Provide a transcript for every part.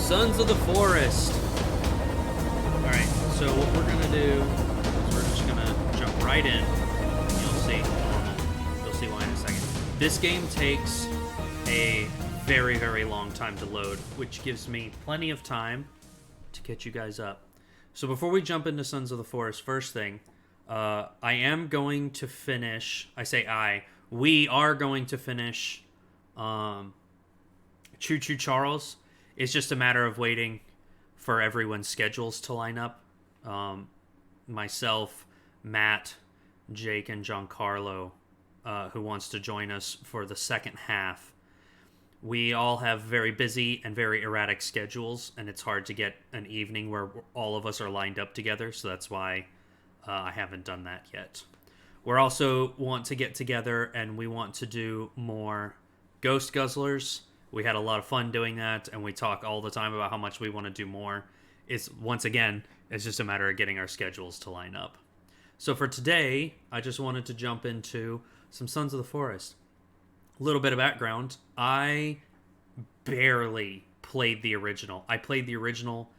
Sons of the Forest. Alright, so what we're going to do is we're just going to jump right in. You'll see normal. You'll see why in a second. This game takes a very, very long time to load, which gives me plenty of time to catch you guys up. So before we jump into Sons of the Forest, first thing, I am going to finish, we are going to finish Choo Choo Charles. It's just a matter of waiting for everyone's schedules to line up. Myself, Matt, Jake, and Giancarlo, who wants to join us for the second half. We all have very busy and very erratic schedules, and it's hard to get an evening where all of us are lined up together, so that's why I haven't done that yet. We also want to get together, and we want to do more Ghost Guzzlers. We had a lot of fun doing that, and we talk all the time about how much we want to do more. It's just a matter of getting our schedules to line up. So for today, I just wanted to jump into some Sons of the Forest. A little bit of background. I barely played the original. I played the original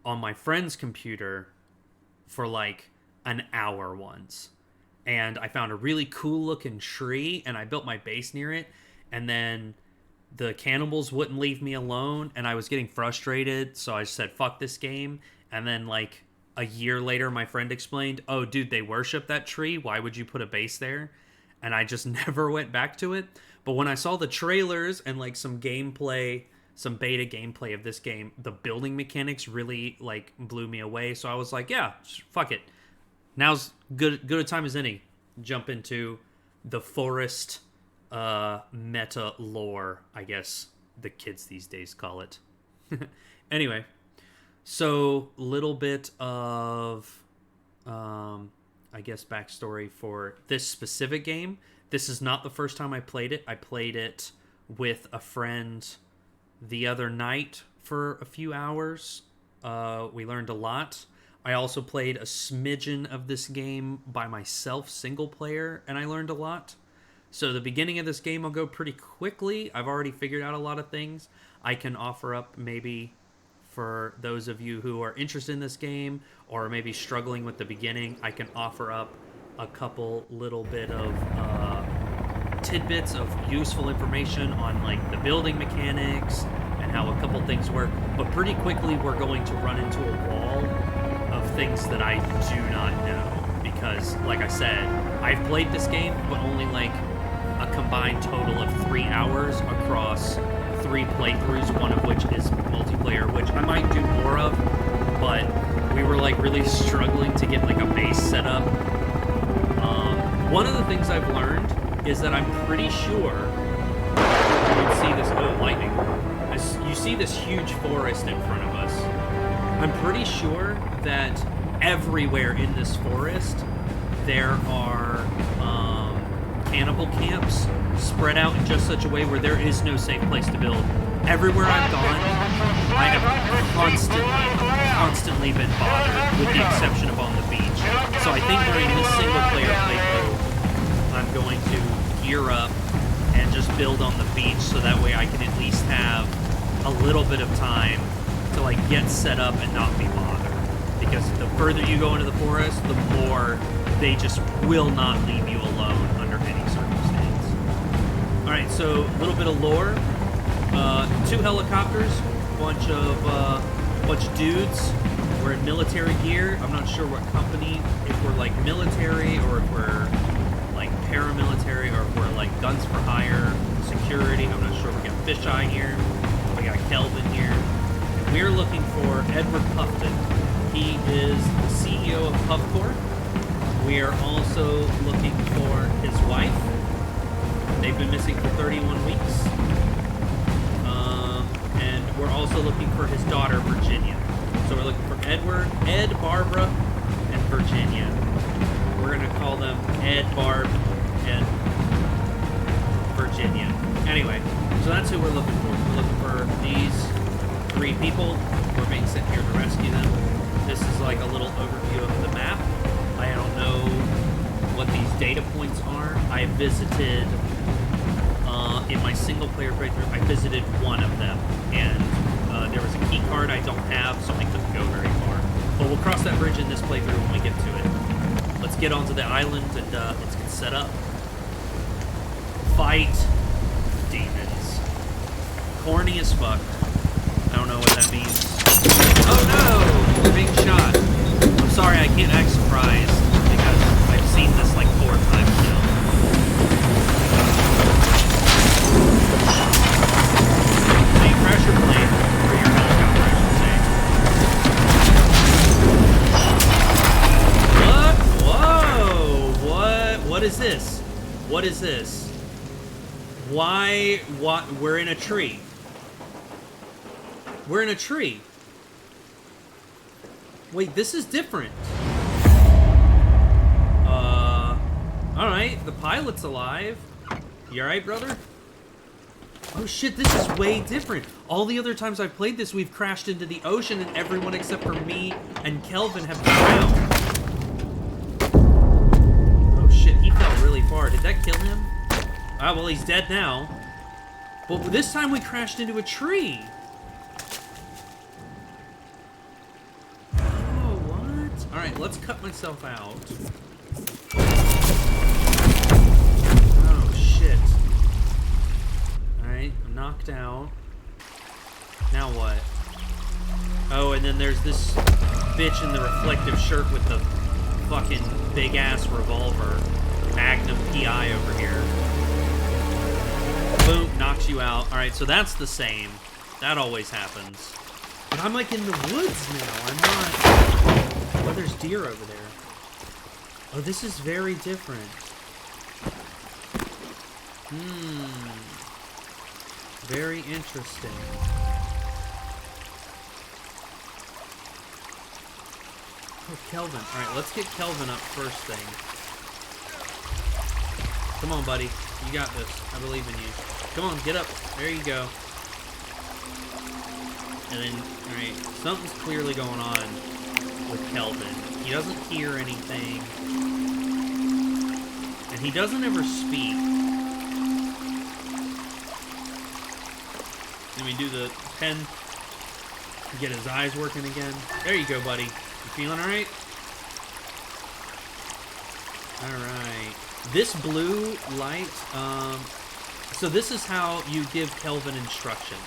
on my friend's computer for like an hour once. And I found a really cool looking tree, and I built my base near it, and then the cannibals wouldn't leave me alone, and I was getting frustrated, so I said, fuck this game. And then, like, a year later, my friend explained, oh, dude, they worship that tree. Why would you put a base there? And I just never went back to it. But when I saw the trailers and, like, some gameplay, some beta gameplay of this game, the building mechanics really, like, blew me away. So I was like, yeah, fuck it. Now's good a time as any. Jump into the forest meta lore, I guess the kids these days call it. Anyway, so little bit of I guess backstory for this specific game. This is not the first time I played it. I played it with a friend the other night for a few hours. We learned a lot. I also played a smidgen of this game by myself, single player, and I learned a lot. So the beginning of this game will go pretty quickly. I've already figured out a lot of things. I can offer up maybe for those of you who are interested in this game or maybe struggling with the beginning, I can offer up a couple little bit of tidbits of useful information on like the building mechanics and how a couple things work. But pretty quickly we're going to run into a wall of things that I do not know. Because, like I said, I've played this game, but only like a combined total of 3 hours across 3 playthroughs, one of which is multiplayer, which I might do more of, but we were like really struggling to get like a base set up. One of the things I've learned is that I'm pretty sure you can see this, lightning. You see this huge forest in front of us. I'm pretty sure that everywhere in this forest there are cannibal camps spread out in just such a way where there is no safe place to build. Everywhere I've gone, I have constantly been bothered, with the exception of on the beach. So I think during this single player playthrough, I'm going to gear up and just build on the beach so that way I can at least have a little bit of time to like get set up and not be bothered. Because the further you go into the forest, the more they just will not leave you alone under any circumstance. Alright, so a little bit of lore. 2 helicopters, bunch of dudes. We're in military gear. I'm not sure what company, if we're like military or if we're like paramilitary or if we're like guns for hire, security. I'm not sure. We got Fisheye here. We got Kelvin here. And we're looking for Edward Puffton. He is the CEO of Puffcorp. We are also looking for his wife. They've been missing for 31 weeks. And we're also looking for his daughter, Virginia. So we're looking for Ed, Barbara, and Virginia. We're going to call them Ed, Barb, and Virginia. Anyway, so that's who we're looking for. We're looking for these 3 people. We're being sent here to rescue them. This is like a little overview of the map. I don't know what these data points are. I visited, in my single player playthrough, I visited one of them, and There was a key card I don't have, so I couldn't go very far. But we'll cross that bridge in this playthrough when we get to it. Let's get onto the island and let's get set up. Fight demons. Corny as fuck. I don't know what that means. Oh no! We're being shot. I'm sorry, I can't act surprised because I've seen this like 4 times now. So you crash your plane, or your helicopter, I should say. What? Whoa! What is this? What is this? Why? What? We're in a tree. We're in a tree. Wait, this is different. Alright, the pilot's alive. You alright, brother? Oh shit, this is way different. All the other times I've played this, we've crashed into the ocean and everyone except for me and Kelvin have drowned. Oh shit, he fell really far. Did that kill him? Ah, well, he's dead now. But this time we crashed into a tree. Alright, let's cut myself out. Oh, shit. Alright, I'm knocked out. Now what? Oh, and then there's this bitch in the reflective shirt with the fucking big-ass revolver. Magnum PI over here. Boom, knocks you out. Alright, so that's the same. That always happens. But I'm like in the woods now. I'm not... Oh, there's deer over there. Oh, this is very different. Very interesting. Oh, Kelvin. Alright, let's get Kelvin up first thing. Come on, buddy. You got this. I believe in you. Come on, get up. There you go. And then, alright, something's clearly going on with Kelvin. He doesn't hear anything. And he doesn't ever speak. Let me do the pen. Get his eyes working again. There you go, buddy. You feeling alright? Alright. This blue light, so this is how you give Kelvin instructions.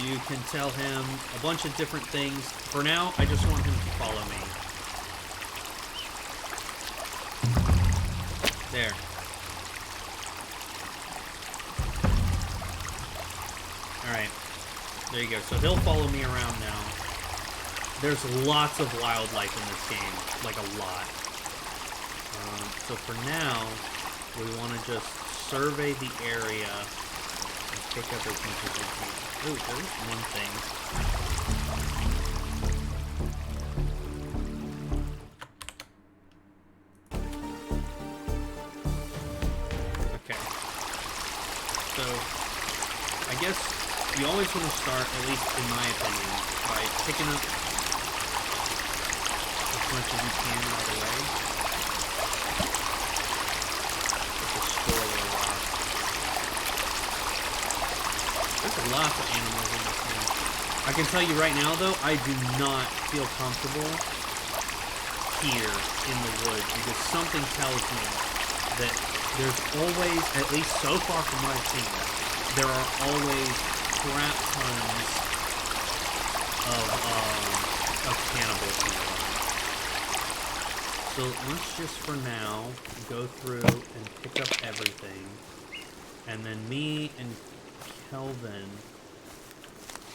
You can tell him a bunch of different things. For now, I just want him to follow me. There. Alright. There you go. So he'll follow me around now. There's lots of wildlife in this game. Like a lot. So for now, we want to just survey the area and pick up as much as we can. Ooh, there's one thing. Okay. So, I guess you always want to start, at least in my opinion, by picking up as much as you can right away. There's lots of animals in this game. I can tell you right now, though, I do not feel comfortable here in the woods because something tells me that there's always, at least so far from what I've seen, there are always crap tons of cannibals here. So let's just for now go through and pick up everything, and then me and Kelvin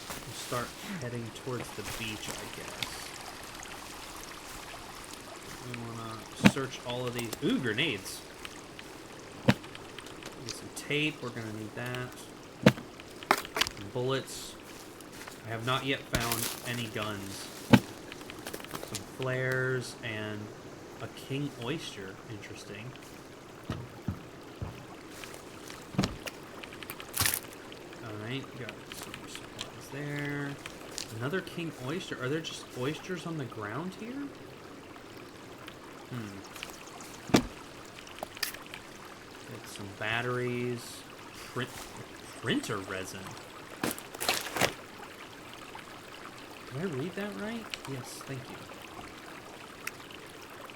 will start heading towards the beach, I guess. We want to search all of these. Ooh, grenades. Get some tape. We're going to need that. Some bullets. I have not yet found any guns. Some flares and a king oyster. Interesting. Alright, got some more supplies there. Another king oyster. Are there just oysters on the ground here? Get some batteries. Printer resin. Did I read that right? Yes, thank you.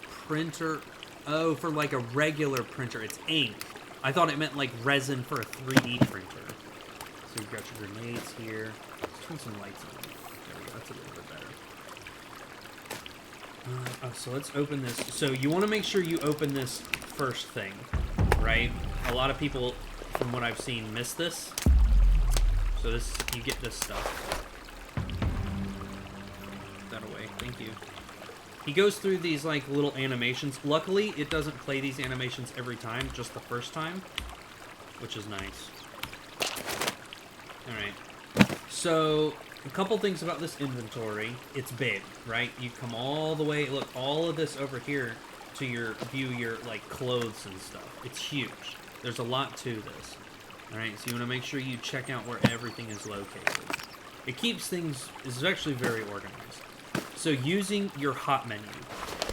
Printer. Oh, for like a regular printer. It's ink. I thought it meant like resin for a 3D printer. So you've got your grenades here. Let's turn some lights on. There we go. That's a little bit better. So let's open this. So you want to make sure you open this first thing, right? A lot of people, from what I've seen, miss this. So this, you get this stuff. Put that away. Thank you. He goes through these like little animations. Luckily, it doesn't play these animations every time, just the first time, which is nice. All right. So a couple things about this inventory. It's big, right? You come all the way. Look, all of this over here to view your like clothes and stuff. It's huge. There's a lot to this. All right. So you want to make sure you check out where everything is located. It keeps things. It's actually very organized. So using your hot menu.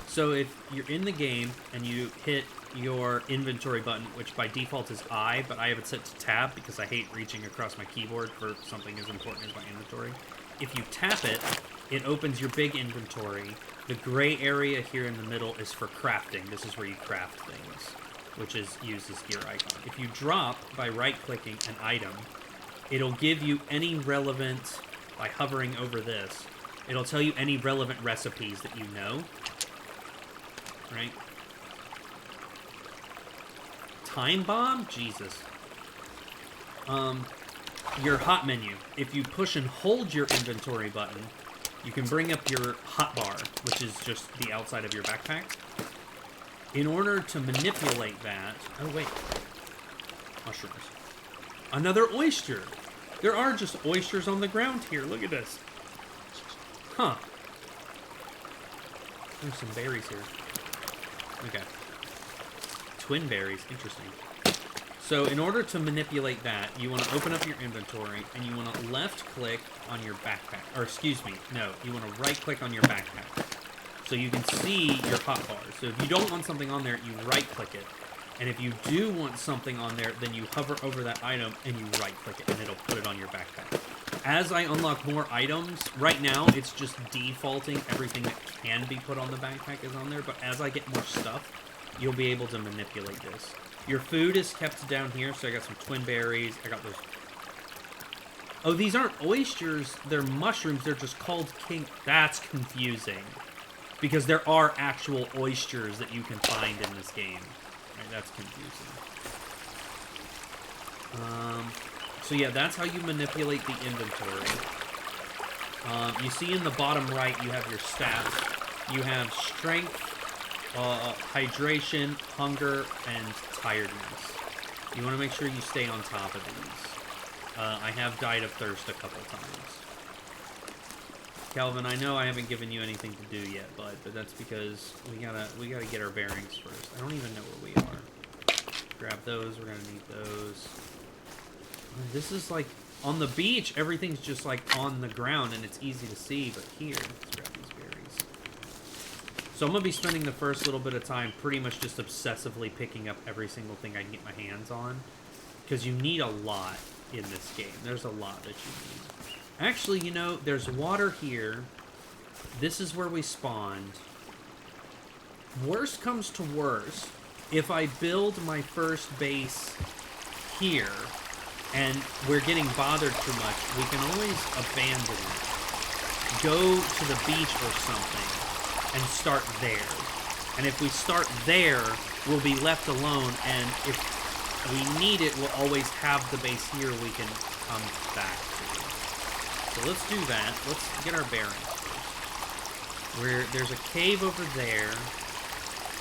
So if you're in the game and you hit your inventory button, which by default is I, but I have it set to tab because I hate reaching across my keyboard for something as important as my inventory. If you tap it, it opens your big inventory. The gray area here in the middle is for crafting. This is where you craft things, which is used as gear icon. If you drop by right-clicking an item, it'll give you any relevant, by hovering over this, it'll tell you any relevant recipes that you know, right? Time bomb? Jesus. Your hot menu. If you push and hold your inventory button, you can bring up your hot bar, which is just the outside of your backpack. In order to manipulate that... Oh, wait. Mushrooms. Another oyster. There are just oysters on the ground here. Look at this. Huh. There's some berries here. Okay. Twin berries. Interesting. So in order to manipulate that, you want to open up your inventory, and you want to left-click on your backpack. Or excuse me, no. You want to right-click on your backpack. So you can see your hot bars. So if you don't want something on there, you right-click it. And if you do want something on there, then you hover over that item, and you right-click it, and it'll put it on your backpack. As I unlock more items, right now it's just defaulting everything that can be put on the backpack is on there, but as I get more stuff, you'll be able to manipulate this. Your food is kept down here, so I got some twin berries, I got those... Oh, these aren't oysters, they're mushrooms, they're just called king... That's confusing. Because there are actual oysters that you can find in this game. Right, that's confusing. So yeah, that's how you manipulate the inventory. You see in the bottom right, you have your stats. You have strength, hydration, hunger, and tiredness. You want to make sure you stay on top of these. I have died of thirst a couple times. Calvin, I know I haven't given you anything to do yet, bud, but that's because we gotta get our bearings first. I don't even know where we are. Grab those. We're gonna need those. This is like, on the beach, everything's just like on the ground and it's easy to see, but here, let's grab these berries. So I'm going to be spending the first little bit of time pretty much just obsessively picking up every single thing I can get my hands on. Because you need a lot in this game. There's a lot that you need. Actually, you know, there's water here. This is where we spawned. Worst comes to worst, if I build my first base here, and we're getting bothered too much, we can always abandon it. Go to the beach or something, and start there. And if we start there, we'll be left alone, and if we need it, we'll always have the base here we can come back to. So let's do that. Let's get our bearings first. There's a cave over there.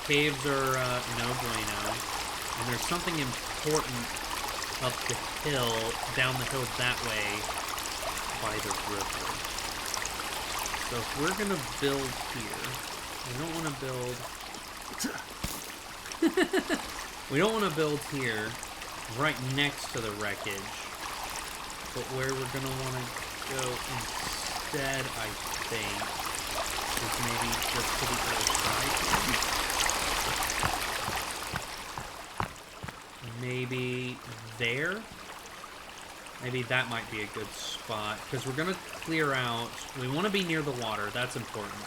Caves are no bueno. And there's something important up the hill, down the hill that way, by the river. So if we're gonna build here, we don't want to build... we don't want to build here, right next to the wreckage. But where we're gonna want to go instead, I think, is maybe just to the other side. Maybe there? Maybe that might be a good spot, because we're going to clear out... We want to be near the water. That's important.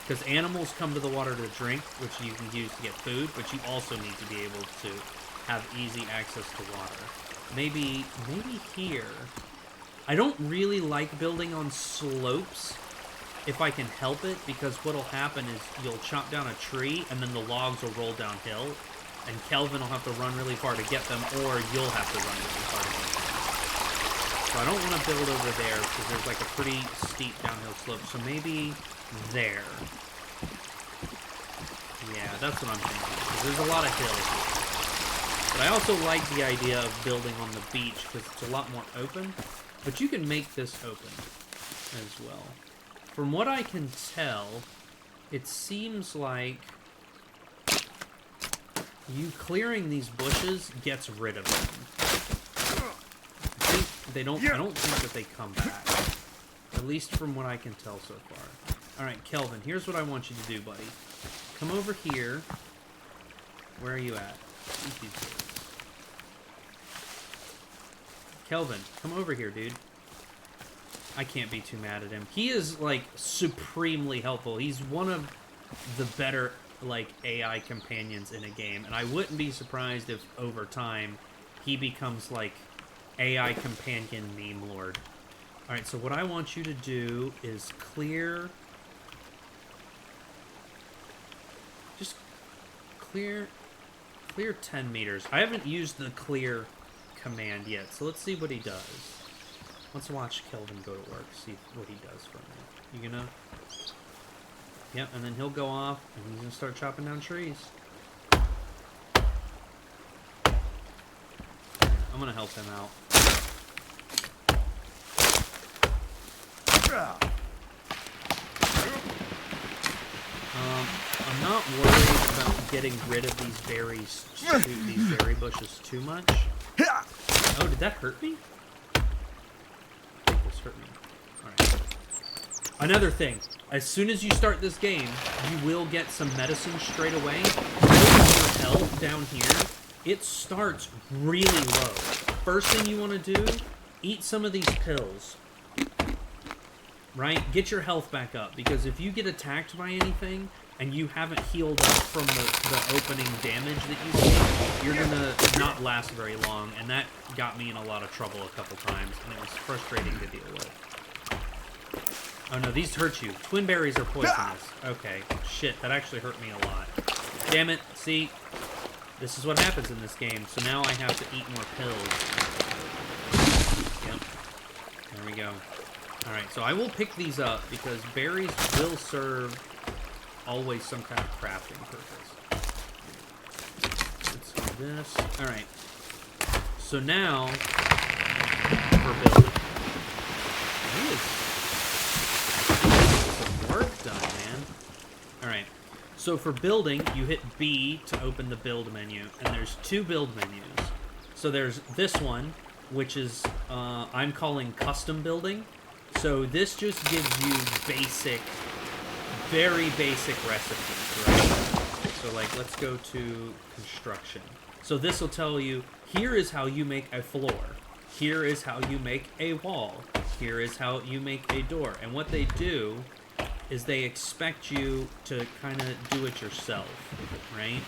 Because animals come to the water to drink, which you can use to get food, but you also need to be able to have easy access to water. Maybe here. I don't really like building on slopes if I can help it, because what'll happen is you'll chop down a tree, and then the logs will roll downhill, and Kelvin will have to run really far to get them, or you'll have to run really far to get them. So I don't want to build over there, because there's like a pretty steep downhill slope. So maybe there. Yeah, that's what I'm thinking. Because there's a lot of hills here. But I also like the idea of building on the beach, because it's a lot more open. But you can make this open as well. From what I can tell, it seems like you clearing these bushes gets rid of them. I don't think that they come back. At least from what I can tell so far. Alright, Kelvin, here's what I want you to do, buddy. Come over here. Where are you at? Eat these birds. Kelvin, come over here, dude. I can't be too mad at him. He is, like, supremely helpful. He's one of the better, like, AI companions in a game. And I wouldn't be surprised if, over time, he becomes, like, AI companion meme lord. Alright, so what I want you to do is clear... Just clear 10 meters. I haven't used the clear command yet, so let's see what he does. Let's watch Kelvin go to work, see what he does for me. You gonna... Yep, and then he'll go off, and he's gonna start chopping down trees. I'm gonna help him out. I'm not worried about getting rid of these berry bushes too much. Oh, did that hurt me? I think this hurt me. Alright. Another thing. As soon as you start this game, you will get some medicine straight away. Your health down here, it starts really low. First thing you want to do, eat some of these pills. Right? Get your health back up, because if you get attacked by anything and you haven't healed up from the opening damage that you take, you're gonna not last very long, and that got me in a lot of trouble a couple times, and it was frustrating to deal with. Oh no, these hurt you. Twin berries are poisonous. Okay, shit, that actually hurt me a lot. Damn it, see? This is what happens in this game, so now I have to eat more pills. Yep. There we go. Alright, so I will pick these up, because berries will serve always some kind of crafting purpose. Let's do this. Alright. So now, for building. Some work done, man. Alright. So for building, you hit B to open the build menu, and there's two build menus. So there's this one, which is, I'm calling custom building. So this just gives you basic, very basic recipes, right? So like, let's go to construction. So this will tell you, here is how you make a floor. Here is how you make a wall. Here is how you make a door. And what they do is they expect you to kind of do it yourself, right?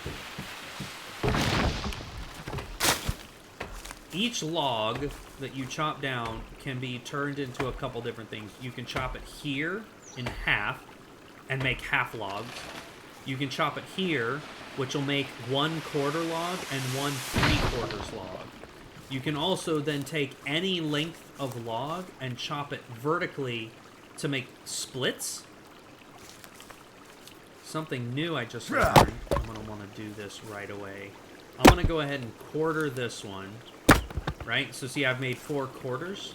Each log that you chop down can be turned into a couple different things. You can chop it here in half and make half logs. You can chop it here, which will make 1/4 log and 1/3 log. You can also then take any length of log and chop it vertically to make splits. Something new I just learned. I'm going to want to do this right away. I'm going to go ahead and quarter this one. Right? So see, I've made 4 quarters.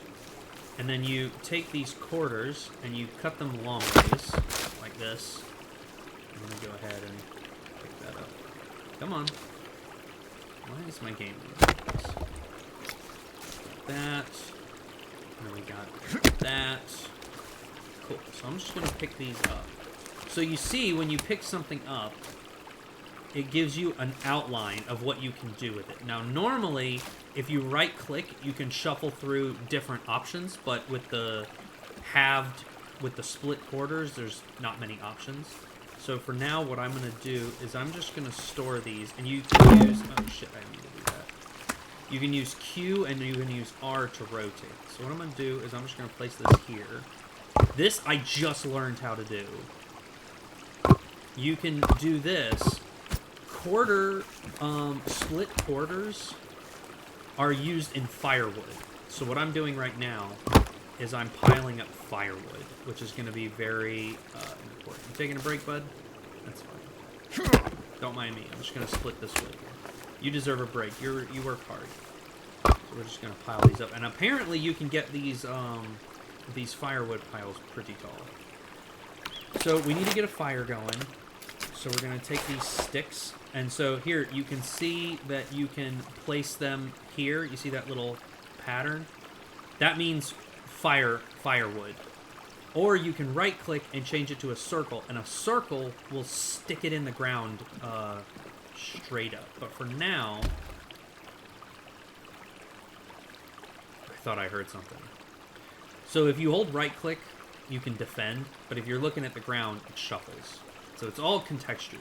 And then you take these quarters and you cut them longways, like this. I'm going to go ahead and pick that up. Come on. Why is my game doing this? That. And then we got that. Cool. So I'm just going to pick these up. So you see, when you pick something up, it gives you an outline of what you can do with it. Now, normally, if you right-click, you can shuffle through different options, but with the with the split quarters, there's not many options. So for now, what I'm going to do is I'm just going to store these, and you can use... Oh, shit, I need to do that. You can use Q, and you can use R to rotate. So what I'm going to do is I'm just going to place this here. This I just learned how to do. You can do this. Split quarters are used in firewood. So what I'm doing right now is I'm piling up firewood, which is going to be very important. You taking a break, bud? That's fine. Don't mind me. I'm just going to split this wood here. You deserve a break. You work hard. So we're just going to pile these up. And apparently you can get these firewood piles pretty tall. So we need to get a fire going. So we're going to take these sticks. And so here, you can see that you can place them here. You see that little pattern? That means firewood. Or you can right-click and change it to a circle. And a circle will stick it in the ground straight up. But for now... I thought I heard something. So if you hold right-click, you can defend. But if you're looking at the ground, it shuffles. So it's all contextual.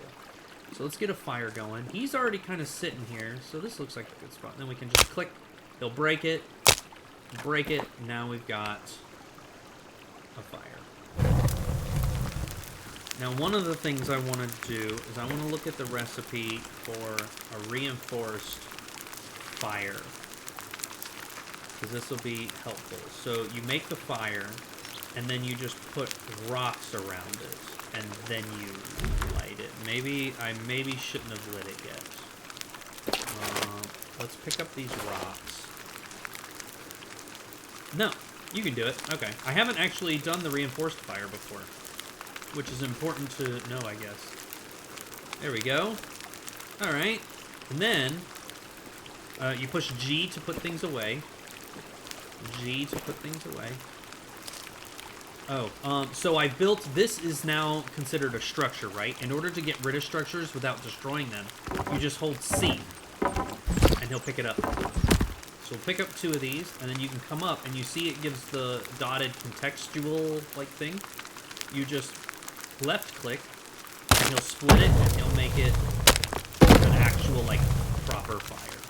So let's get a fire going. He's already kind of sitting here, so this looks like a good spot. And then we can just click. He'll break it. Break it. Now we've got a fire. Now, one of the things I want to do is I want to look at the recipe for a reinforced fire. Because this will be helpful. So you make the fire, and then you just put rocks around it. And then you light it. I maybe shouldn't have lit it yet. Let's pick up these rocks. No, you can do it. Okay. I haven't actually done the reinforced fire before, which is important to know, I guess. There we go. All right. And then you push G to put things away. G to put things away. Oh, so I built... This is now considered a structure, right? In order to get rid of structures without destroying them, you just hold C, and he'll pick it up. So we'll pick up 2 of these, and then you can come up, and you see it gives the dotted contextual-like thing. You just left-click, and he'll split it, and he'll make it an actual, like, proper fire.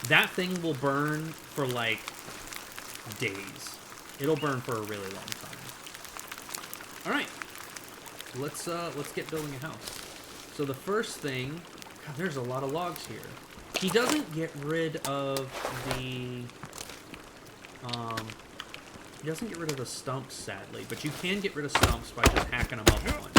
That thing will burn for, like, days. It'll burn for a really long time. All right, let's get building a house. So the first thing, God, there's a lot of logs here. He doesn't get rid of the, he doesn't get rid of the stumps, sadly, but you can get rid of stumps by just hacking them up a bunch.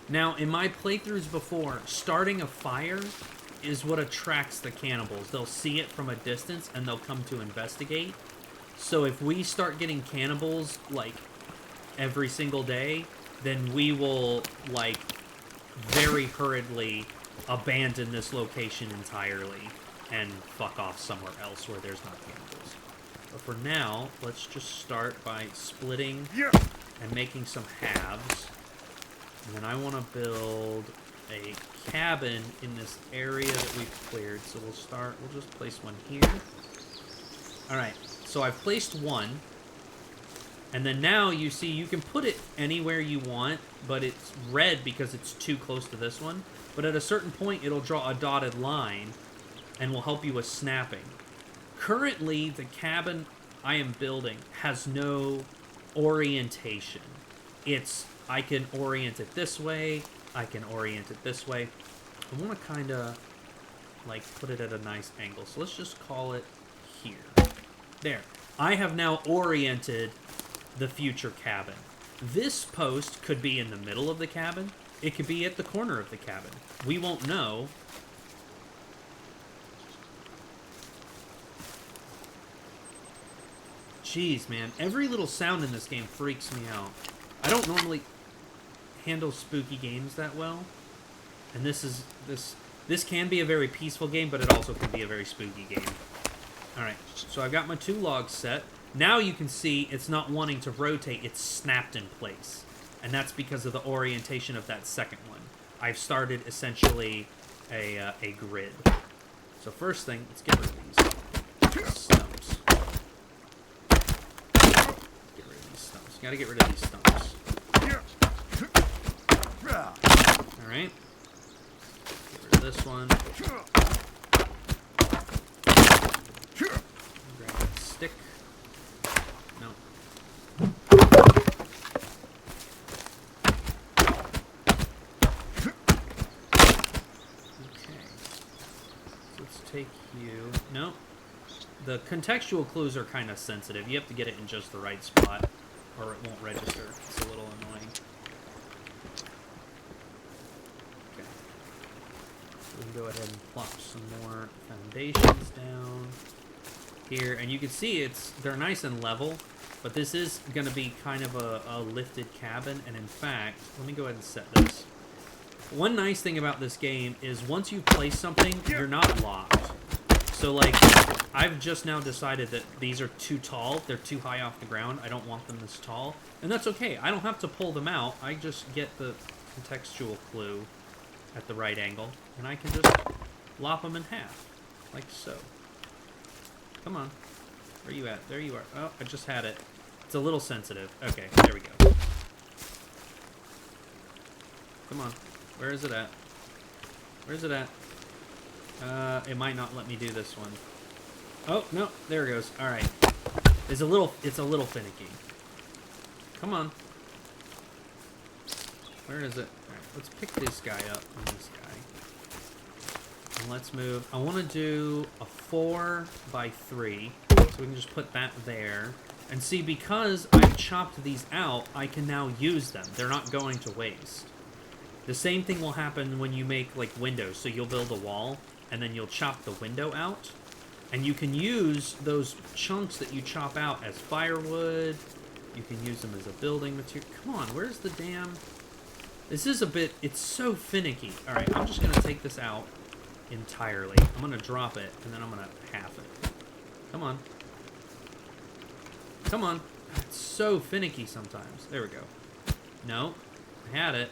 Now, in my playthroughs before, starting a fire is what attracts the cannibals. They'll see it from a distance and they'll come to investigate. So if we start getting cannibals, like, every single day, then we will, like, very hurriedly abandon this location entirely and fuck off somewhere else where there's not cannibals. But for now, let's just start by splitting and making some halves. And then I want to build a cabin in this area that we've cleared. So we'll just place one here. Alright. So I've placed one, and then now you see you can put it anywhere you want, but it's red because it's too close to this one. But at a certain point, it'll draw a dotted line and will help you with snapping. Currently, the cabin I am building has no orientation. I can orient it this way, I can orient it this way. I want to kind of, like, put it at a nice angle. So let's just call it here. There. I have now oriented the future cabin. This post could be in the middle of the cabin. It could be at the corner of the cabin. We won't know. Jeez, man. Every little sound in this game freaks me out. I don't normally handle spooky games that well. And this can be a very peaceful game, but it also can be a very spooky game. Alright, so I've got my 2 logs set. Now you can see it's not wanting to rotate, it's snapped in place. and that's because of the orientation of that second one. I've started essentially a grid. So first thing, let's get rid of these stumps. Get rid of these stumps. Gotta get rid of these stumps. Alright. Get rid of this one. Grab that stick. No. Take you... No. The contextual clues are kind of sensitive. You have to get it in just the right spot, or it won't register. It's a little annoying. Okay. So we can go ahead and plop some more foundations down here. And you can see they're nice and level, but this is going to be kind of a lifted cabin. And in fact, let me go ahead and set this. One nice thing about this game is once you place something, you're not locked. So, like, I've just now decided that these are too tall. They're too high off the ground. I don't want them this tall. And that's okay. I don't have to pull them out. I just get the contextual clue at the right angle. And I can just lop them in half. Like so. Come on. Where are you at? There you are. Oh, I just had it. It's a little sensitive. Okay, there we go. Come on. Where is it at? Where's it at? It might not let me do this one. Oh, no. There it goes. Alright. It's a little finicky. Come on. Where is it? Alright, let's pick this guy up and this guy. And let's move. I want to do a 4x3. So we can just put that there. And see, because I've chopped these out, I can now use them. They're not going to waste. The same thing will happen when you make, like, windows. So you'll build a wall, and then you'll chop the window out. And you can use those chunks that you chop out as firewood. You can use them as a building material. Come on, where's the damn... This is a bit... It's so finicky. Alright, I'm just going to take this out entirely. I'm going to drop it, and then I'm going to half it. Come on. Come on. It's so finicky sometimes. There we go. No. I had it.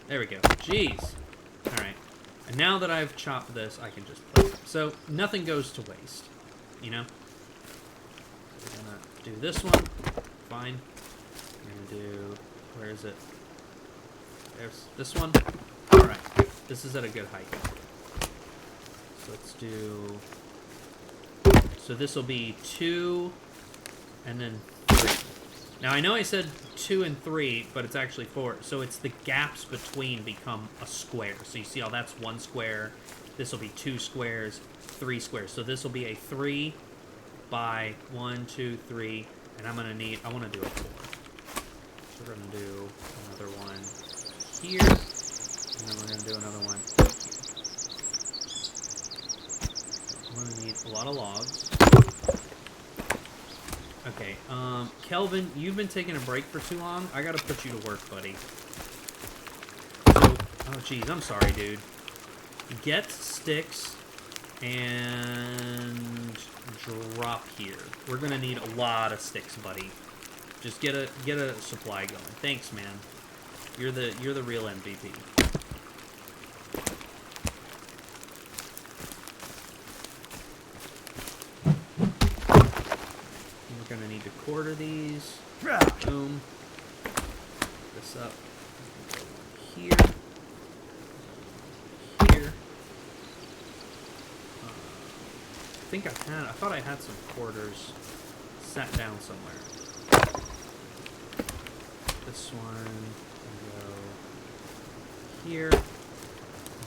There we go. Jeez. Alright. And now that I've chopped this, I can just place it. So, nothing goes to waste. You know? We're gonna do this one. Fine. We're gonna do... Where is it? There's this one. Alright. This is at a good height. So let's do... So this will be 2, and then 3. Now, I know I said 2 and 3, but it's actually 4. So it's the gaps between become a square. So you see how that's 1 square. This will be 2 squares, 3 squares. So this will be a 3 by 1, 2, 3. And I'm going to need... I want to do a 4. So we're going to do another one here. And then we're going to do another one here. I'm going to need a lot of logs. Okay, Kelvin, you've been taking a break for too long. I gotta put you to work, buddy. So, oh, jeez, I'm sorry, dude. Get sticks and drop here. We're gonna need a lot of sticks, buddy. Just get a supply going. Thanks, man. You're the real MVP. Gonna need to quarter these. Boom. This up. Here. Here. I thought I had some quarters set down somewhere. This one can go here. And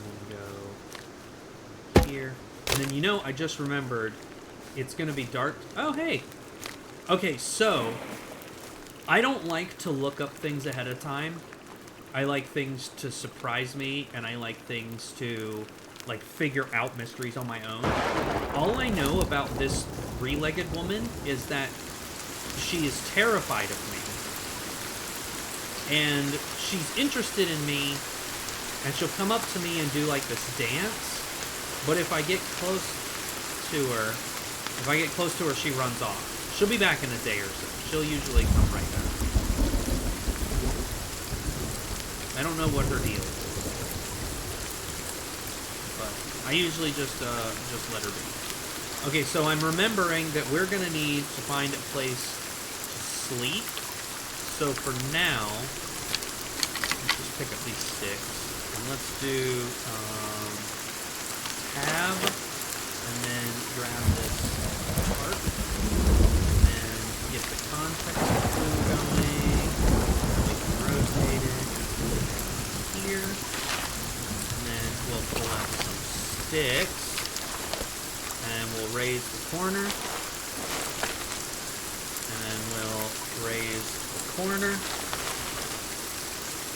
then go here. And then, you know, I just remembered it's gonna be dark. Oh, hey! Okay, so, I don't like to look up things ahead of time. I like things to surprise me, and I like things to, like, figure out mysteries on my own. All I know about this three-legged woman is that she is terrified of me. And she's interested in me, and she'll come up to me and do, like, this dance. But if I get close to her, she runs off. She'll be back in a day or so. She'll usually come right back. I don't know what her deal is, but I usually just let her be. Okay, so I'm remembering that we're gonna need to find a place to sleep. So for now, let's just pick up these sticks and let's do tab, and then grab this part, and then get the context clue going. We can rotate it here, and then we'll pull out some sticks, and we'll raise the corner, and then we'll raise the corner,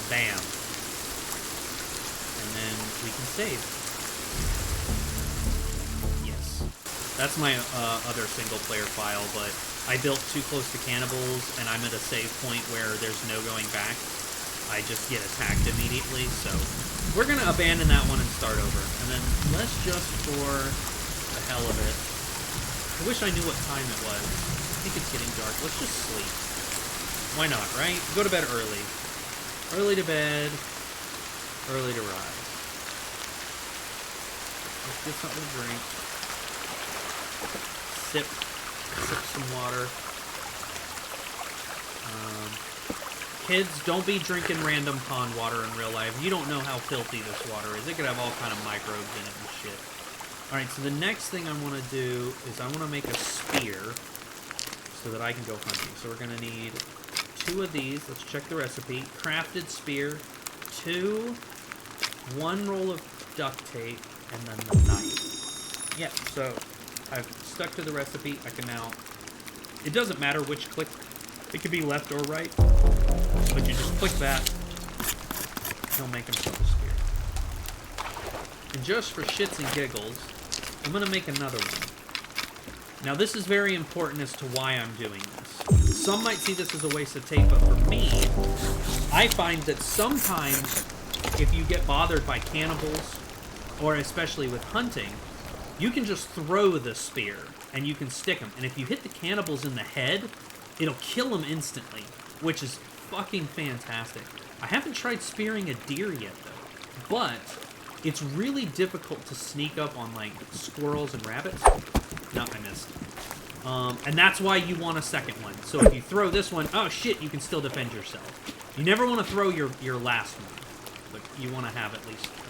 bam, and then we can save. Yes, that's my other single player file, but I built too close to cannibals, and I'm at a save point where there's no going back. I just get attacked immediately, so we're going to abandon that one and start over. And then let's just, for the hell of it, I wish I knew what time it was. I think it's getting dark. Let's just sleep. Why not, right? Go to bed early. Early to bed, early to rise. Let's get something to drink. Sip some water. Kids, don't be drinking random pond water in real life. You don't know how filthy this water is. It could have all kind of microbes in it and shit. Alright, so the next thing I want to do is I want to make a spear so that I can go hunting. So we're going to need 2 of these. Let's check the recipe. Crafted spear, 2, 1 roll of duct tape, and then the knife. Yeah, so I've stuck to the recipe. I can now... It doesn't matter which click. It could be left or right. But you just click that, he'll make himself a spear. And just for shits and giggles, I'm going to make another one. Now this is very important as to why I'm doing this. Some might see this as a waste of tape, but for me, I find that sometimes if you get bothered by cannibals, or especially with hunting, you can just throw the spear and you can stick them. And if you hit the cannibals in the head, it'll kill them instantly, which is fucking fantastic. I haven't tried spearing a deer yet, though. But it's really difficult to sneak up on, like, squirrels and rabbits. No, I missed. And that's why you want a second one. So if you throw this one, oh shit, you can still defend yourself. You never want to throw your last one, but you want to have at least one.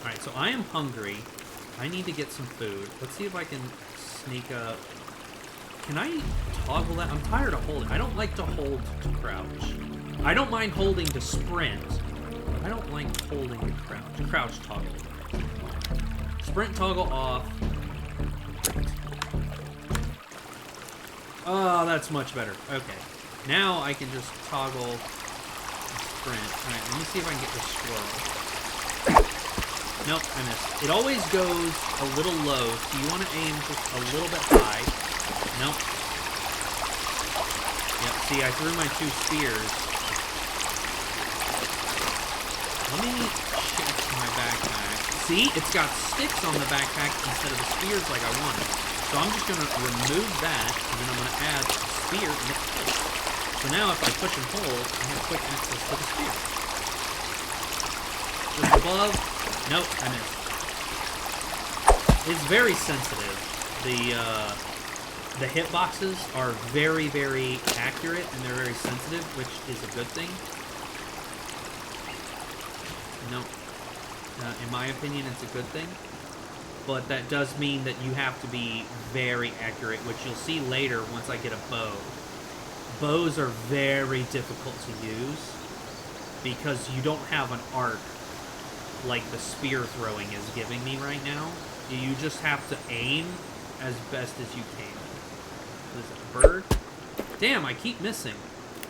Alright, so I am hungry. I need to get some food. Let's see if I can sneak up. Can I toggle that? I'm tired of holding. I don't like to hold to crouch. I don't mind holding to sprint. But I don't like holding to crouch. Crouch toggle. Sprint toggle off. Oh, that's much better. Okay. Now I can just toggle sprint. Alright, let me see if I can get this squirrel. Nope, I missed. It always goes a little low, so you want to aim just a little bit high. Nope. Yep, see, I threw my 2 spears. Let me check my backpack. See, it's got sticks on the backpack instead of the spears like I wanted. So I'm just going to remove that, and then I'm going to add a spear in its place. So now if I push and hold, I have quick access to the spear. Just above. Nope, I missed. It's very sensitive. The hitboxes are very, very accurate, and they're very sensitive, which is a good thing. No. In my opinion, it's a good thing. But that does mean that you have to be very accurate, which you'll see later once I get a bow. Bows are very difficult to use because you don't have an arc like the spear throwing is giving me right now. You just have to aim as best as you can. What is it, a bird? Damn, I keep missing.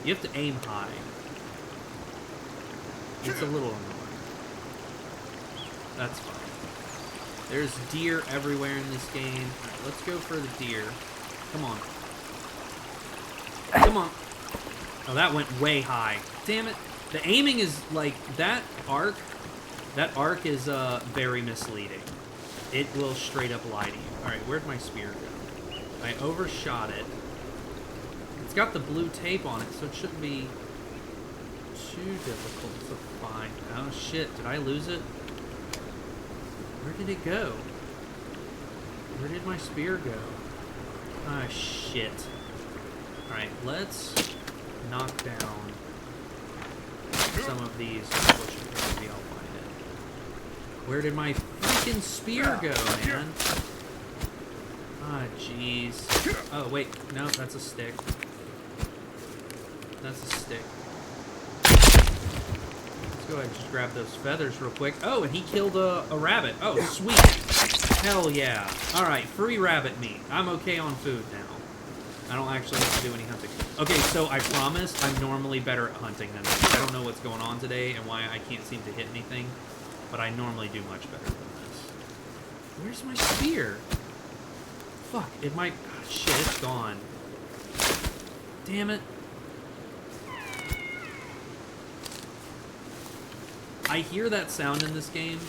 You have to aim high. It's a little annoying. That's fine. There's deer everywhere in this game. Alright, let's go for the deer. Come on. Come on. Oh, that went way high. Damn it. The aiming is like, that arc is very misleading. It will straight up lie to you. Alright, where'd my spear go? I overshot it. It's got the blue tape on it, so it shouldn't be too difficult to find. Oh shit, did I lose it? Where did it go? Where did my spear go? Ah, shit. Alright, let's knock down some of these bushes. Maybe I'll find it. Where did my freaking spear go, man? Ah, jeez. Oh, wait. No, that's a stick. That's a stick. Let's go ahead and just grab those feathers real quick. Oh, and he killed a rabbit. Oh, sweet. Hell yeah. Alright, free rabbit meat. I'm okay on food now. I don't actually have to do any hunting. Okay, so I promise I'm normally better at hunting than this. I don't know what's going on today and why I can't seem to hit anything, but I normally do much better than this. Where's my spear? Fuck, it might... Oh, shit, it's gone. Damn it. I hear that sound in this game,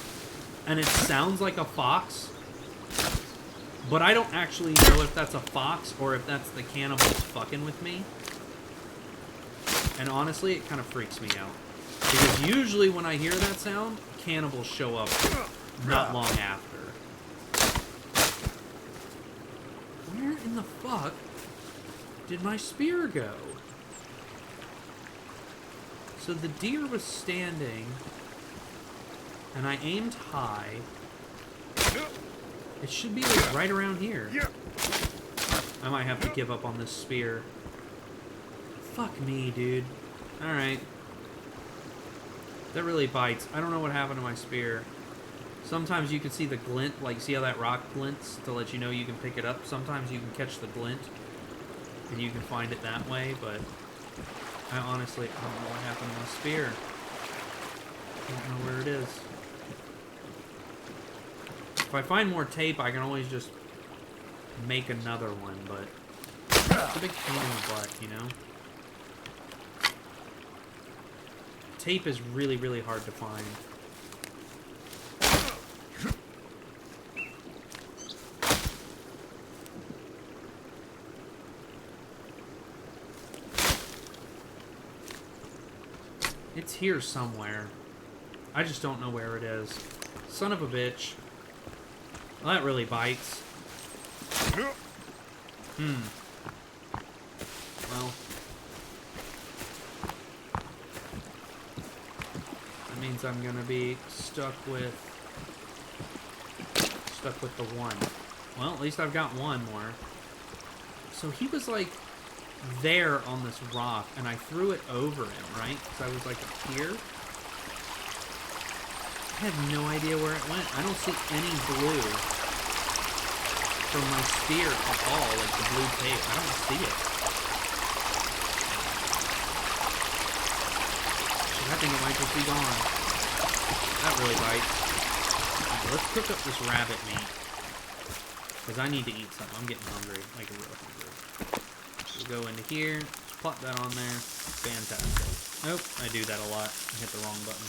and it sounds like a fox, but I don't actually know if that's a fox or if that's the cannibals fucking with me. And honestly, it kind of freaks me out. Because usually when I hear that sound, cannibals show up not long after. Where in the fuck did my spear go? So the deer was standing, and I aimed high. It should be like right around here. I might have to give up on this spear. Fuck me, dude. Alright. That really bites. I don't know what happened to my spear. Sometimes you can see the glint, like see how that rock glints to let you know you can pick it up. Sometimes you can catch the glint and you can find it that way, but I honestly don't know what happened to my spear. I don't know where it is. If I find more tape, I can always just make another one, but it's a big pain in the butt, you know? Tape is really, really hard to find. It's here somewhere. I just don't know where it is. Son of a bitch. Well, that really bites. Well. That means I'm gonna be stuck with the one. Well, at least I've got one more. So he was like there on this rock, and I threw it over him, right? Because I was like up here. I have no idea where it went. I don't see any blue from my spear at all, like the blue tape. I don't see it. I think it might just be gone. That really bites. Okay, let's cook up this rabbit meat. Because I need to eat something. I'm getting hungry, like real hungry. We'll go into here, just plop that on there. Fantastic. Nope, I do that a lot. I hit the wrong button.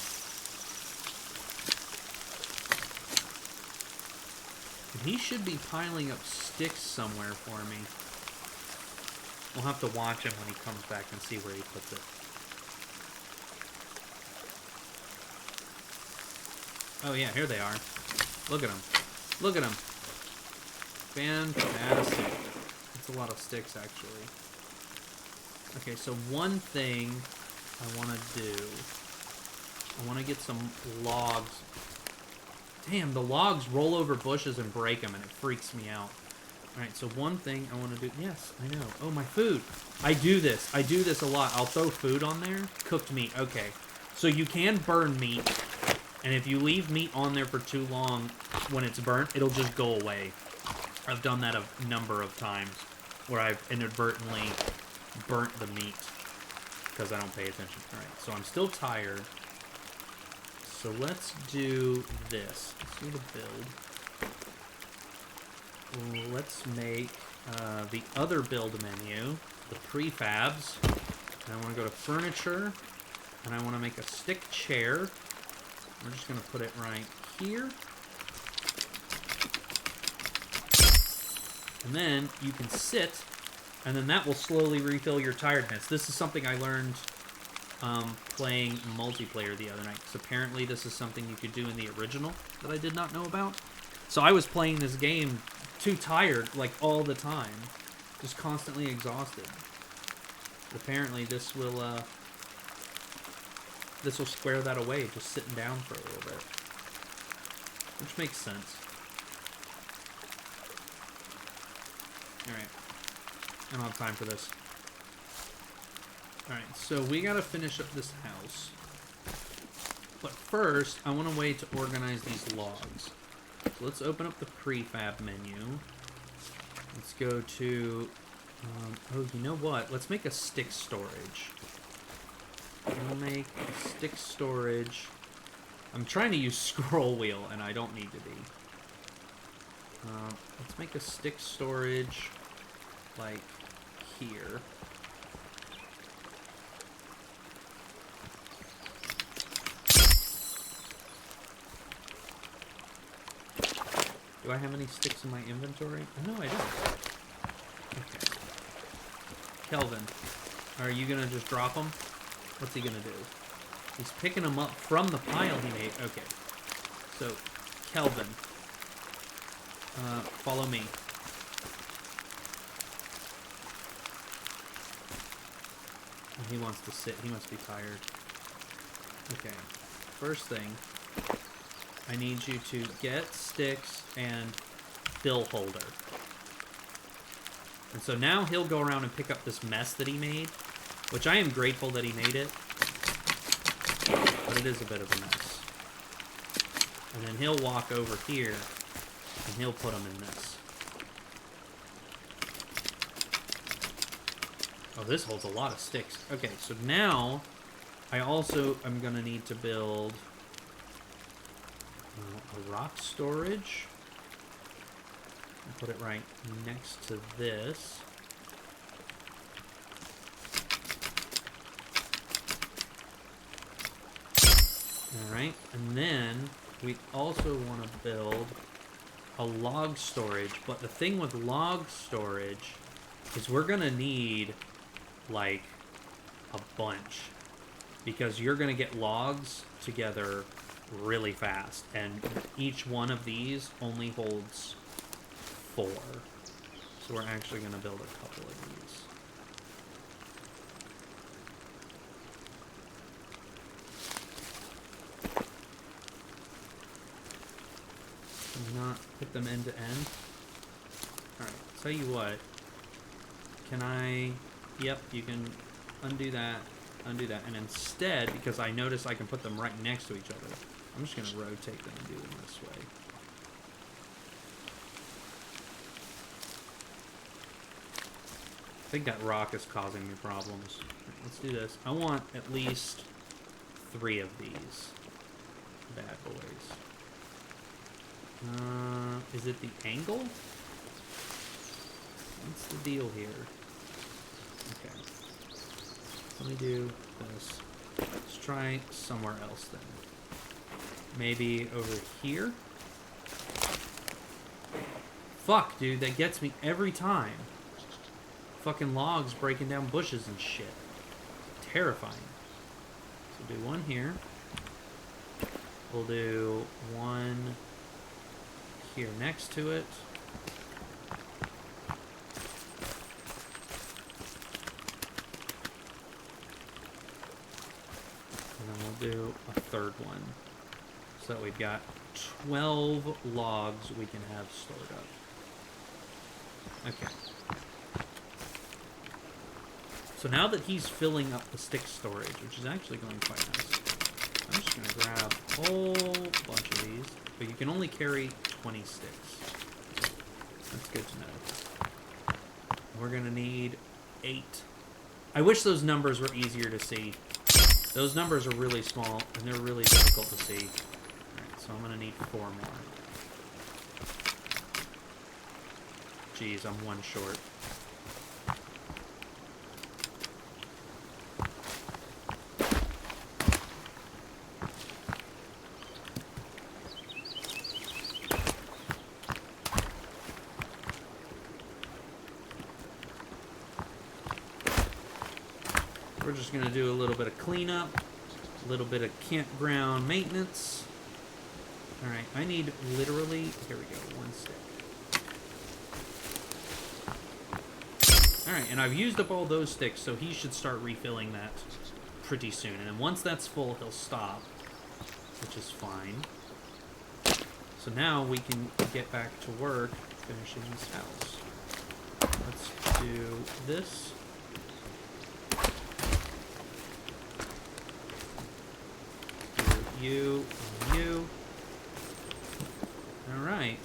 And he should be piling up sticks somewhere for me. We'll have to watch him when he comes back and see where he puts it. Oh yeah, here they are. Look at them. Look at them. Fantastic. That's a lot of sticks, actually. Okay, so one thing I want to do... I want to get some logs. Damn, the logs roll over bushes and break them, and it freaks me out. Alright, so one thing I want to do... Yes, I know. Oh, my food. I do this. I do this a lot. I'll throw food on there. Cooked meat. Okay. So you can burn meat, and if you leave meat on there for too long, when it's burnt, it'll just go away. I've done that a number of times, where I've inadvertently burnt the meat because I don't pay attention. Alright, so I'm still tired. So let's do this. Let's do the build. Let's make the other build menu, the prefabs. And I want to go to furniture, and I want to make a stick chair. We're just going to put it right here. And then you can sit, and then that will slowly refill your tiredness. This is something I learned playing multiplayer the other night, because apparently this is something you could do in the original that I did not know about. So I was playing this game too tired, like, all the time. Just constantly exhausted. But apparently this will square that away, just sitting down for a little bit. Which makes sense. Alright. I don't have time for this. Alright, so we gotta finish up this house. But first, I want a way to organize these logs. So let's open up the prefab menu. Let's go to... oh, you know what? Let's make a stick storage. We'll make a stick storage. I'm trying to use scroll wheel, and I don't need to be. Let's make a stick storage, like, here. Do I have any sticks in my inventory? No, I don't. Okay. Kelvin, are you gonna just drop them? What's he gonna do? He's picking them up from the pile he made. Okay. So, Kelvin, follow me. He wants to sit. He must be tired. Okay. First thing, I need you to get sticks and bill holder. And so now he'll go around and pick up this mess that he made, which I am grateful that he made it, but it is a bit of a mess. And then he'll walk over here, and he'll put them in this. Oh, this holds a lot of sticks. Okay, so now I also am going to need to build a rock storage. I'll put it right next to this. Alright, and then we also want to build a log storage, but the thing with log storage is we're going to need, like, a bunch, because you're going to get logs together really fast, and each one of these only holds 4. So we're actually going to build a couple of these. Not put them end to end. Alright, tell you what. Can I... Yep, you can undo that, and instead, because I notice I can put them right next to each other, I'm just going to rotate them and do them this way. I think that rock is causing me problems. Right, let's do this. I want at least 3 of these bad boys. Is it the angle? What's the deal here? Okay. Let me do this. Let's try somewhere else then. Maybe over here? Fuck, dude, that gets me every time. Fucking logs breaking down bushes and shit. Terrifying. So do one here. We'll do one here next to it. And then we'll do a third one. So that we've got 12 logs we can have stored up. Okay. So now that he's filling up the stick storage, which is actually going quite nice, I'm just going to grab a whole bunch of these. But you can only carry 20 sticks. That's good to know. We're going to need 8. I wish those numbers were easier to see. Those numbers are really small, and they're really difficult to see. Alright, so I'm going to need 4 more. Jeez, I'm 1 short. we're just going to do a little bit of cleanup, a little bit of campground maintenance. Alright, I need literally, here we go, 1 stick. Alright, and I've used up all those sticks, so he should start refilling that pretty soon. And then once that's full, he'll stop, which is fine. So now we can get back to work finishing this house. Let's do this. Do you and you. Alright.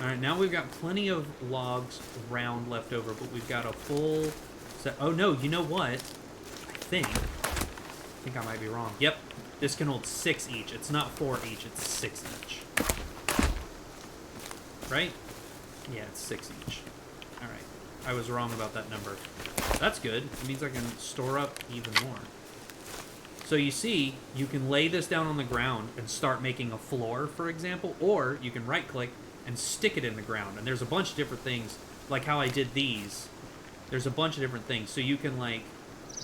Alright, now we've got plenty of logs round left over, but we've got a full set. Oh no, you know what? I think I might be wrong. Yep, this can hold 6 each. It's not 4 each, it's 6 each. Right? Yeah, it's 6 each. Alright. I was wrong about that number. That's good. It means I can store up even more. So you see, you can lay this down on the ground and start making a floor, for example, or you can right-click and stick it in the ground. And there's a bunch of different things, like how I did these. There's a bunch of different things. So you can, like,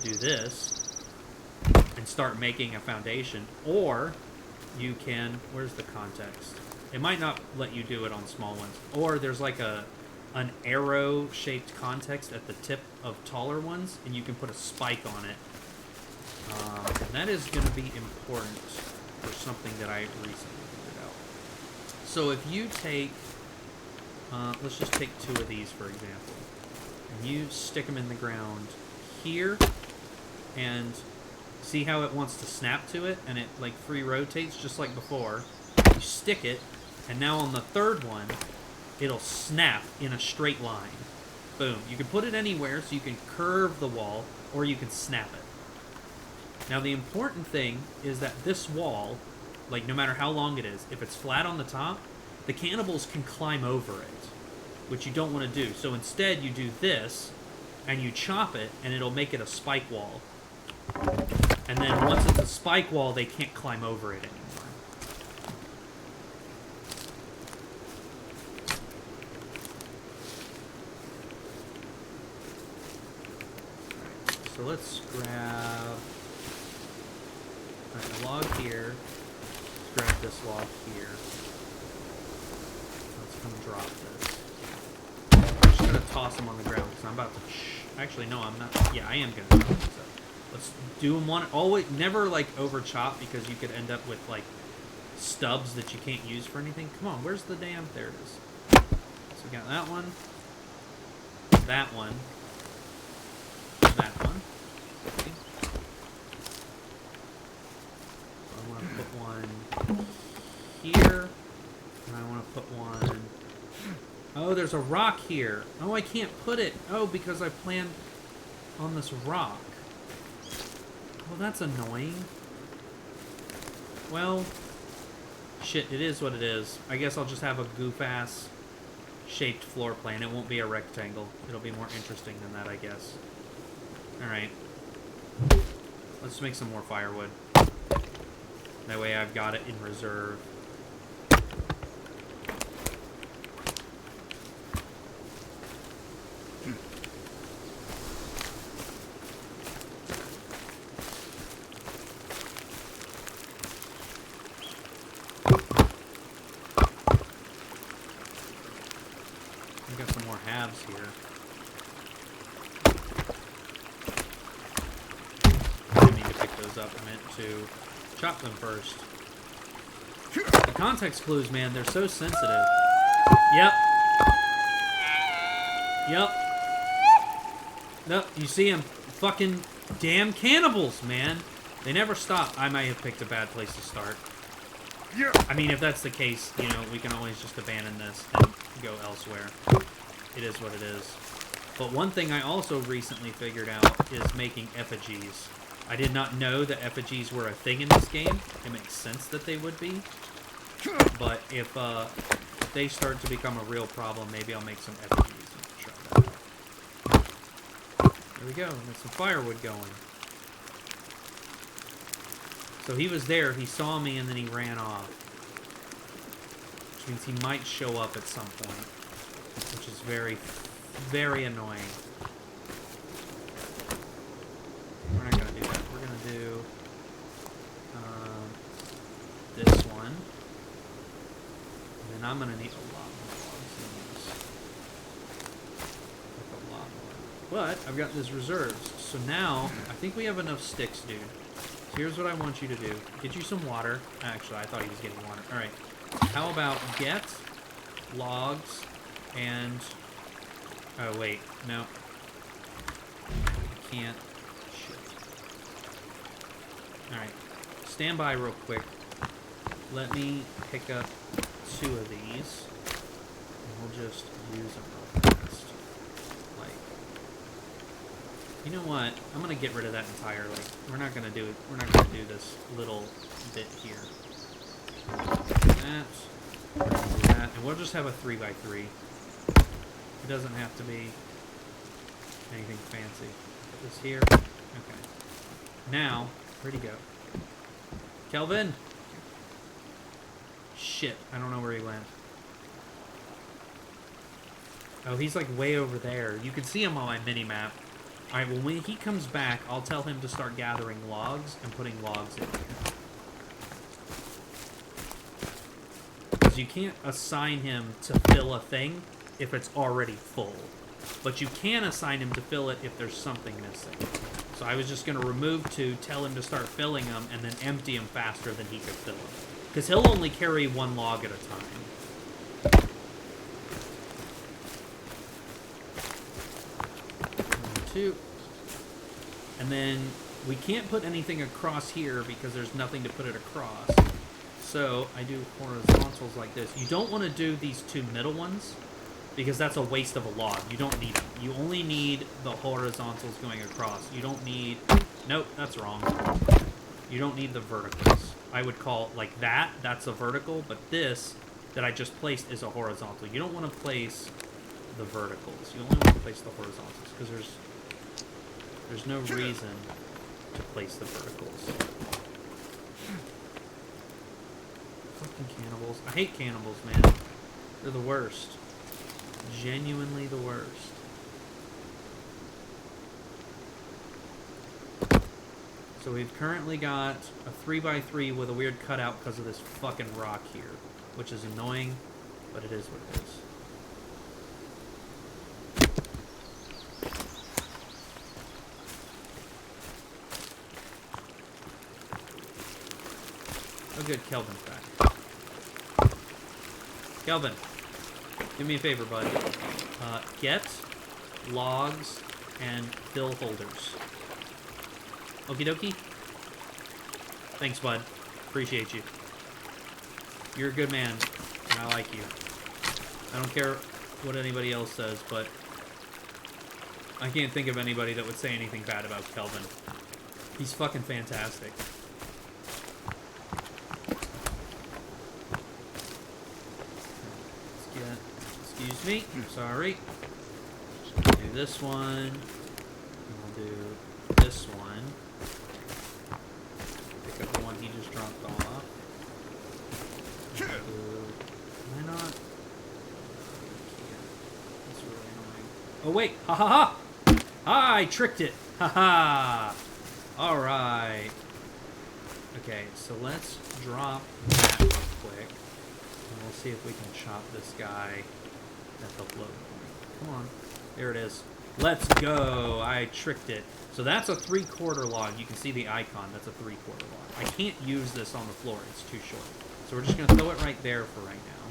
do this and start making a foundation, or you can... Where's the context? It might not let you do it on small ones. Or there's like an arrow-shaped context at the tip of taller ones, and you can put a spike on it. And that is going to be important for something that I recently figured out. So if you take, let's just take 2 of these, for example, and you stick them in the ground here, and see how it wants to snap to it, and it like free rotates just like before. You stick it, and now on the third one, it'll snap in a straight line. Boom. You can put it anywhere, so you can curve the wall, or you can snap it. Now the important thing is that this wall, like no matter how long it is, if it's flat on the top, the cannibals can climb over it, which you don't want to do. So instead you do this, and you chop it, and it'll make it a spike wall. And then once it's a spike wall, they can't climb over it anymore. So let's grab a log here. Let's grab this log here. Let's come drop this. I'm just gonna toss them on the ground because I'm about to. Actually, no, I'm not. Yeah, I am gonna. So let's do them one. Always, never like over chop because you could end up with like stubs that you can't use for anything. Come on, where's the damn? There it is. So we got that one. That one. That one. Okay. So I want to put one here, and I want to put one... Oh, there's a rock here. Oh, I can't put it. Oh, because I planned on this rock. Well, that's annoying. Well, shit, it is what it is. I guess I'll just have a goof-ass shaped floor plan. It won't be a rectangle. It'll be more interesting than that, I guess. Alright. Let's make some more firewood. That way I've got it in reserve. I've got some more halves here. Up. I meant to chop them first. The context clues, man, they're so sensitive. Yep. Yep. No, you see them. Fucking damn cannibals, man. They never stop. I might have picked a bad place to start. Yeah. I mean, if that's the case, you know, we can always just abandon this and go elsewhere. It is what it is. But one thing I also recently figured out is making effigies. I did not know that effigies were a thing in this game. It makes sense that they would be. But if they start to become a real problem, maybe I'll make some effigies and try that out. There we go. There's some firewood going. So he was there, he saw me, and then he ran off. Which means he might show up at some point. Which is very, very annoying. gonna do this one. And then I'm gonna need a lot more logs than this. Like a lot more. But I've got this reserves. So now I think we have enough sticks, dude. So here's what I want you to do. Get you some water. Actually, I thought he was getting water. Alright. How about get logs and... Oh, wait. No. I can't. Shit. Alright. Stand by real quick. Let me pick up 2 of these. And we'll just use them real fast. Like... You know what? I'm gonna get rid of that entirely. We're not gonna do it. We're not gonna do this little bit here. That. That. And we'll just have a 3x3. It doesn't have to be anything fancy. Put this here. Okay. Now, where'd he go? Kelvin! Shit, I don't know where he went. Oh, he's like way over there. You can see him on my mini-map. Alright, well when he comes back, I'll tell him to start gathering logs and putting logs in here. Because you can't assign him to fill a thing if it's already full. But you can assign him to fill it if there's something missing. So I was just going to remove 2, tell him to start filling them, and then empty them faster than he could fill them. Because he'll only carry 1 log at a time. 1, 2. And then we can't put anything across here because there's nothing to put it across. So I do horizontals like this. You don't want to do these 2 middle ones because that's a waste of a log. You don't need them. You only need the horizontals going across. You don't need... Nope, that's wrong. You don't need the verticals. I would call like that, that's a vertical, but this that I just placed is a horizontal. You don't want to place the verticals. You only want to place the horizontals because there's no reason to place the verticals. Fucking cannibals. I hate cannibals, man. They're the worst. Genuinely the worst. So we've currently got a 3x3 with a weird cutout because of this fucking rock here, which is annoying, but it is what it is. Oh good, Kelvin's back. Kelvin, do me a favor, bud. Get logs and fill holders. Okie dokie? Thanks, bud. Appreciate you. You're a good man, and I like you. I don't care what anybody else says, but I can't think of anybody that would say anything bad about Kelvin. He's fucking fantastic. Excuse me. Sorry. Do this one. I'll do this one. Pick up the one he just dropped off. Can I not? That's really annoying. Oh wait! Ha ha ha! Ah, I tricked it! Ha ha! Alright. Okay, so let's drop that real quick. And we'll see if we can chop this guy at the load point. Come on. There it is. Let's go! I tricked it. So that's a 3/4 log. You can see the icon. That's a 3/4 log. I can't use this on the floor. It's too short. So we're just going to throw it right there for right now.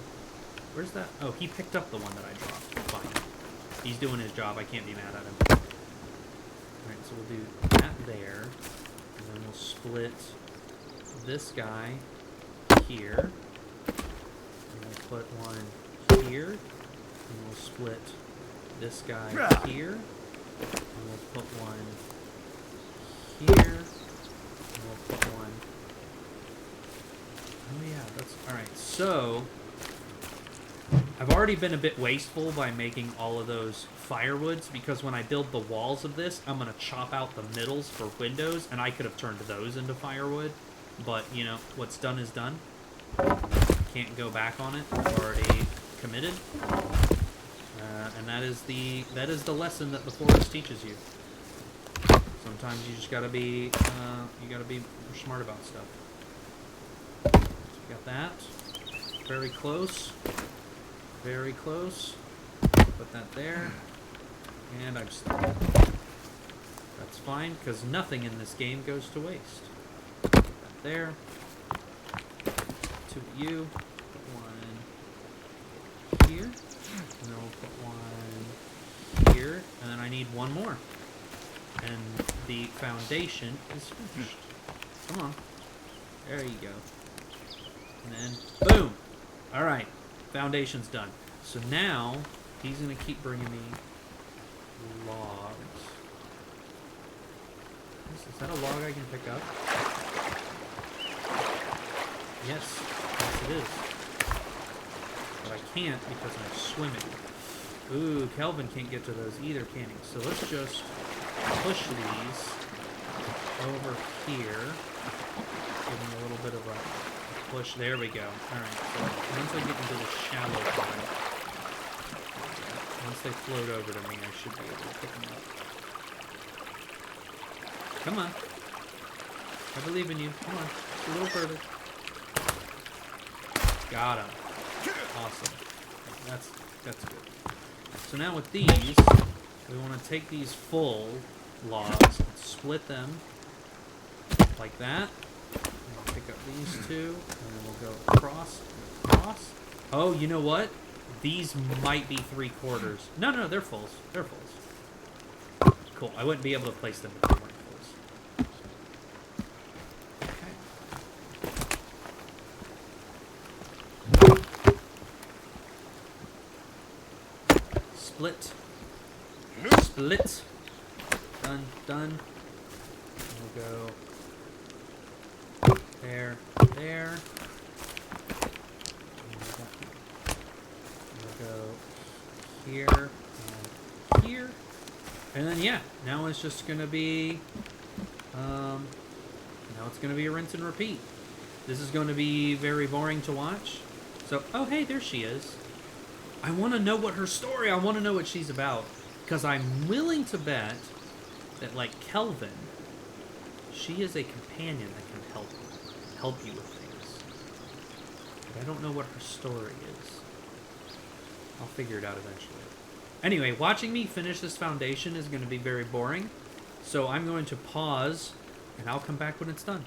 Where's that? Oh, he picked up the one that I dropped. Fine. He's doing his job. I can't be mad at him. Alright, so we'll do that there. And then we'll split this guy here. And we'll put one here. And we'll split this guy here. And we'll put one here. And we'll put one... Oh yeah, that's... Alright, so... I've already been a bit wasteful by making all of those firewoods, because when I build the walls of this, I'm going to chop out the middles for windows, and I could have turned those into firewood. But, you know, what's done is done. Can't go back on it. Already committed. And that is the lesson that the forest teaches you. Sometimes you just gotta be, smart about stuff. So we got that. Very close. Very close. Put that there. And I'm stuck. That's fine, because nothing in this game goes to waste. Put that there. 2 of you. Put one here. And then we'll put one here. And then I need one more. And the foundation is finished. Come on. There you go. And then, boom! Alright. Foundation's done. So now, he's going to keep bringing me logs. Is that a log I can pick up? Yes. Yes, it is. But I can't because I'm swimming. Ooh, Kelvin can't get to those either, can he? So let's just push these over here. Give them a little bit of a push. There we go. Alright, so once I get into the shallow part, once they float over to me, I should be able to pick them up. Come on. I believe in you. Come on. Just a little further. Got him. Awesome. That's good. So now with these, we want to take these full logs and split them like that. And we'll pick up these two, and then we'll go across. Oh, you know what? These might be 3/4. No, they're fulls. They're fulls. Cool. I wouldn't be able to place them if they weren't fulls. Okay. Split. Split. Done. We'll go there. We'll go here and here. And then, yeah, now it's just going to be, now it's going to be a rinse and repeat. This is going to be very boring to watch. So, oh, hey, there she is. I want to know what her story, I want to know what she's about. Because I'm willing to bet that, like Kelvin, she is a companion that can help you with things. But I don't know what her story is. I'll figure it out eventually. Anyway, watching me finish this foundation is going to be very boring. So I'm going to pause, and I'll come back when it's done.